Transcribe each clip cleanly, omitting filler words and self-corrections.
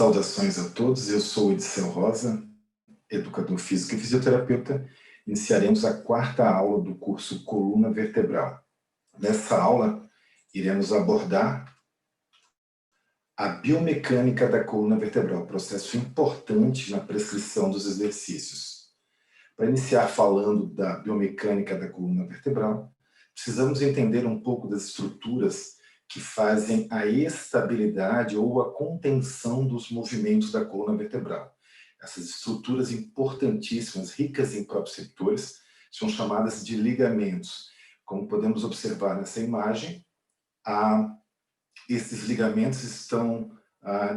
Saudações a todos, eu sou Edicel Rosa, educador físico e fisioterapeuta. Iniciaremos a quarta aula do curso Coluna Vertebral. Nessa aula, iremos abordar a biomecânica da coluna vertebral, processo importante na prescrição dos exercícios. Para iniciar falando da biomecânica da coluna vertebral, precisamos entender um pouco das estruturas que fazem a estabilidade ou a contenção dos movimentos da coluna vertebral. Essas estruturas importantíssimas, ricas em proprioceptores, são chamadas de ligamentos. Como podemos observar nessa imagem, esses ligamentos estão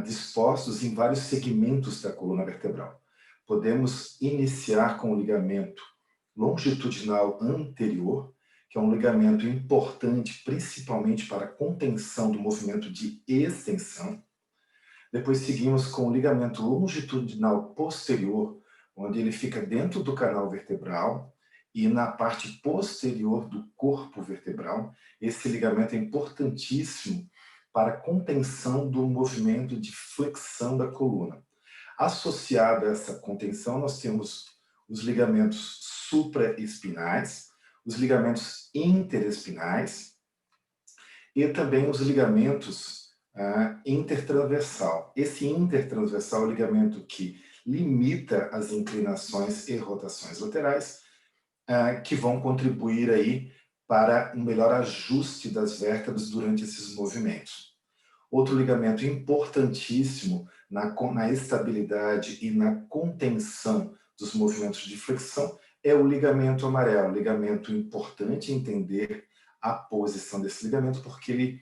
dispostos em vários segmentos da coluna vertebral. Podemos iniciar com o ligamento longitudinal anterior, que é um ligamento importante, principalmente para a contenção do movimento de extensão. Depois seguimos com o ligamento longitudinal posterior, onde ele fica dentro do canal vertebral e na parte posterior do corpo vertebral. Esse ligamento é importantíssimo para a contenção do movimento de flexão da coluna. Associado a essa contenção, nós temos os ligamentos supraespinais, os ligamentos interespinais e também os ligamentos intertransversal. Esse intertransversal é o ligamento que limita as inclinações e rotações laterais, que vão contribuir aí para um melhor ajuste das vértebras durante esses movimentos. Outro ligamento importantíssimo na estabilidade e na contenção dos movimentos de flexão é o ligamento amarelo. Ligamento importante entender a posição desse ligamento, porque ele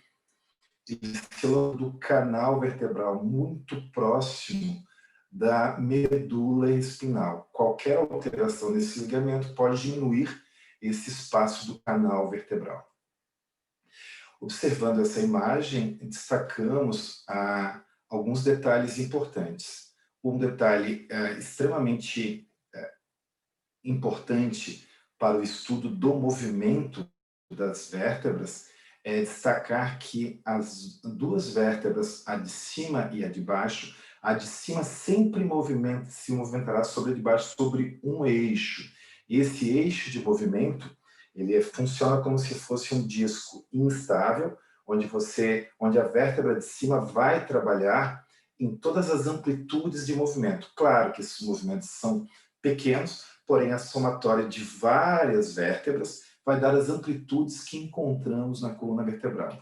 se do canal vertebral muito próximo da medula espinal. Qualquer alteração nesse ligamento pode diminuir esse espaço do canal vertebral. Observando essa imagem, destacamos alguns detalhes importantes. Um detalhe extremamente importante para o estudo do movimento das vértebras é destacar que as duas vértebras, a de cima e a de baixo, a de cima sempre se movimentará sobre a de baixo sobre um eixo. Esse eixo de movimento ele funciona como se fosse um disco instável, onde a vértebra de cima vai trabalhar em todas as amplitudes de movimento. Claro que esses movimentos são pequenos, porém a somatória de várias vértebras vai dar as amplitudes que encontramos na coluna vertebral.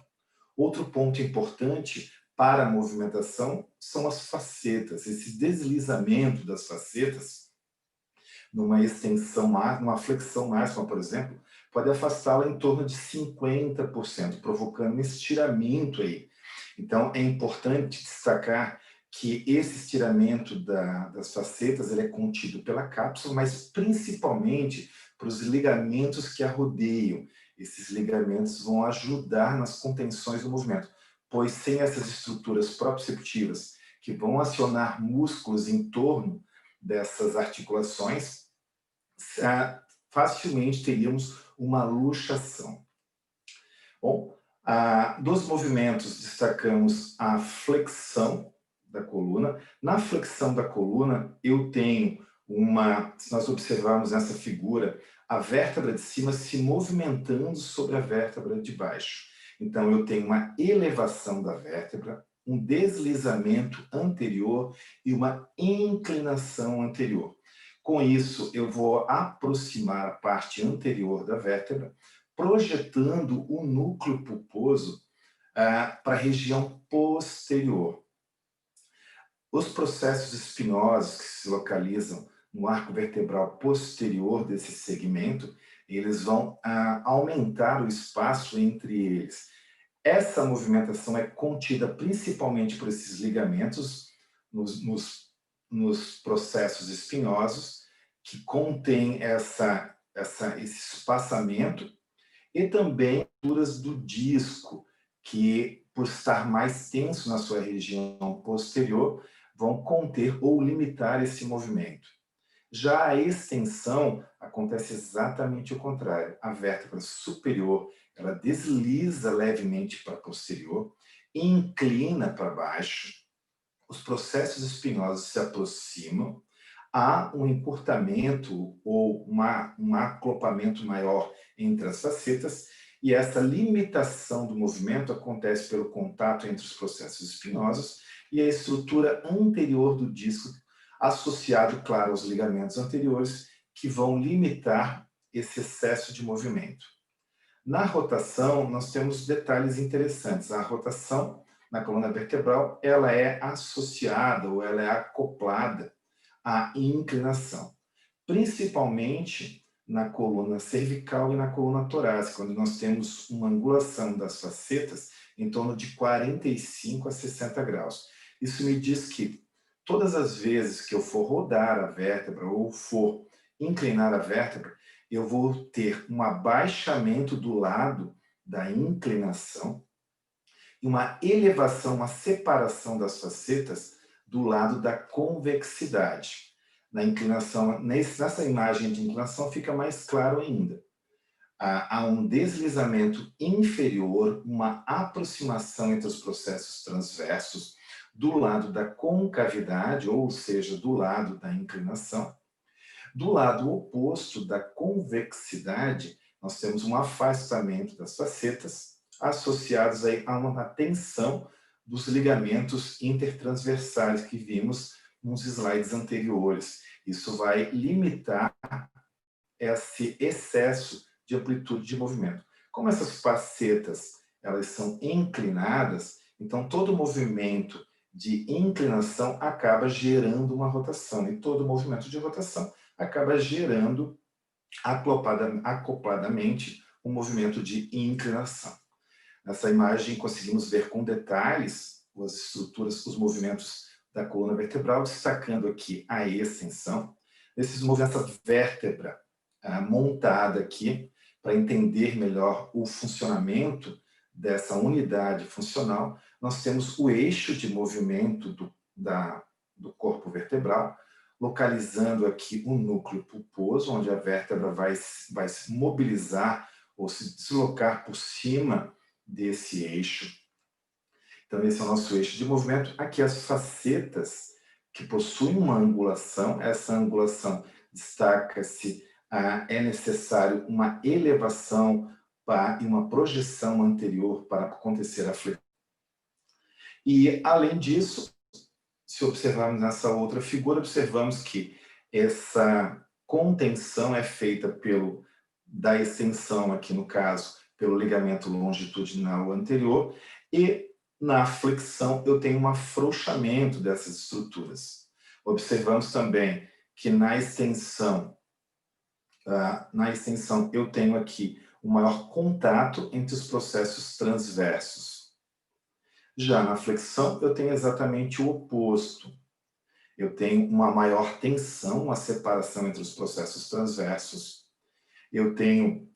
Outro ponto importante para a movimentação são as facetas. Esse deslizamento das facetas, numa extensão máxima, numa flexão máxima, por exemplo, pode afastá-la em torno de 50%, provocando um estiramento aí. Então, é importante destacar que esse estiramento das facetas ele é contido pela cápsula, mas principalmente para os ligamentos que a rodeiam. Esses ligamentos vão ajudar nas contenções do movimento, pois sem essas estruturas proprioceptivas que vão acionar músculos em torno dessas articulações, facilmente teríamos uma luxação. Bom, dos movimentos destacamos a flexão da coluna. Na flexão da coluna, eu tenho se nós observarmos nessa figura, a vértebra de cima se movimentando sobre a vértebra de baixo. Então, eu tenho uma elevação da vértebra, um deslizamento anterior e uma inclinação anterior. Com isso, eu vou aproximar a parte anterior da vértebra, projetando o núcleo pulposo para a região posterior. Os processos espinosos que se localizam no arco vertebral posterior desse segmento, eles vão aumentar o espaço entre eles. Essa movimentação é contida principalmente por esses ligamentos nos processos espinhosos, que contém esse espaçamento, e também estruturas do disco, que, por estar mais tenso na sua região posterior, vão conter ou limitar esse movimento. Já a extensão acontece exatamente o contrário. A vértebra superior, ela desliza levemente para posterior, inclina para baixo, os processos espinhosos se aproximam, há um encurtamento ou um acoplamento maior entre as facetas, e essa limitação do movimento acontece pelo contato entre os processos espinhosos e a estrutura anterior do disco, associado, claro, aos ligamentos anteriores, que vão limitar esse excesso de movimento. Na rotação, nós temos detalhes interessantes. A rotação na coluna vertebral, ela é associada ou ela é acoplada à inclinação, principalmente na coluna cervical e na coluna torácica, onde nós temos uma angulação das facetas em torno de 45 a 60 graus. Isso me diz que todas as vezes que eu for rodar a vértebra ou for inclinar a vértebra, eu vou ter um abaixamento do lado da inclinação e uma elevação, uma separação das facetas do lado da convexidade. Na inclinação, nessa imagem de inclinação fica mais claro ainda. Há um deslizamento inferior, uma aproximação entre os processos transversos do lado da concavidade, ou seja, do lado da inclinação. Do lado oposto da convexidade, nós temos um afastamento das facetas, associados aí a uma tensão dos ligamentos intertransversais que vimos nos slides anteriores. Isso vai limitar esse excesso de amplitude de movimento. Como essas facetas elas são inclinadas, então todo movimento de inclinação acaba gerando uma rotação, e todo movimento de rotação acaba gerando acopladamente um movimento de inclinação. Nessa imagem conseguimos ver com detalhes as estruturas, os movimentos da coluna vertebral, destacando aqui a extensão. Esses movimentos, essa vértebra montada aqui, para entender melhor o funcionamento dessa unidade funcional, nós temos o eixo de movimento do corpo vertebral, localizando aqui o núcleo pulposo, onde a vértebra vai se mobilizar ou se deslocar por cima desse eixo. Então, esse é o nosso eixo de movimento. Aqui as facetas que possuem uma angulação, essa angulação destaca-se, é necessário uma elevação e uma projeção anterior para acontecer a flexão. E, além disso, se observarmos nessa outra figura, observamos que essa contenção é feita da extensão, aqui no caso, pelo ligamento longitudinal anterior, e na flexão eu tenho um afrouxamento dessas estruturas. Observamos também que na extensão eu tenho aqui um maior contato entre os processos transversos. Já na flexão, eu tenho exatamente o oposto. Eu tenho uma maior tensão, uma separação entre os processos transversos. Eu tenho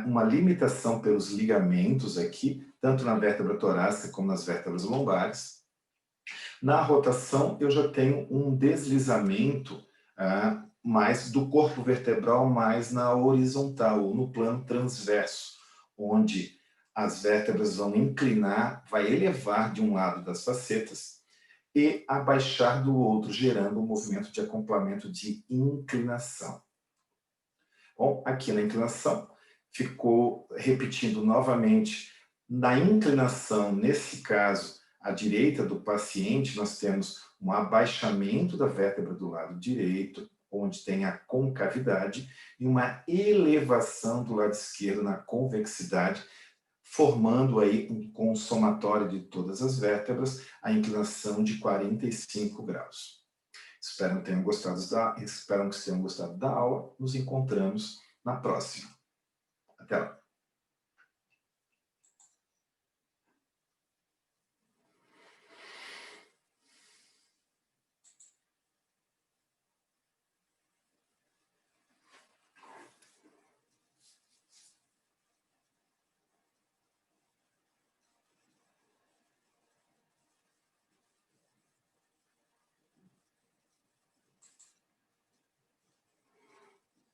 uma limitação pelos ligamentos aqui, tanto na vértebra torácica como nas vértebras lombares. Na rotação, eu já tenho um deslizamento mais do corpo vertebral, mais na horizontal, ou no plano transverso, onde as vértebras vão inclinar, vai elevar de um lado das facetas e abaixar do outro, gerando um movimento de acoplamento de inclinação. Bom, aqui na inclinação, ficou repetindo novamente, na inclinação, nesse caso, à direita do paciente, nós temos um abaixamento da vértebra do lado direito, onde tem a concavidade, e uma elevação do lado esquerdo na convexidade, formando aí, com o somatório de todas as vértebras, a inclinação de 45 graus. Espero que tenham gostado da aula. Nos encontramos na próxima. Até lá.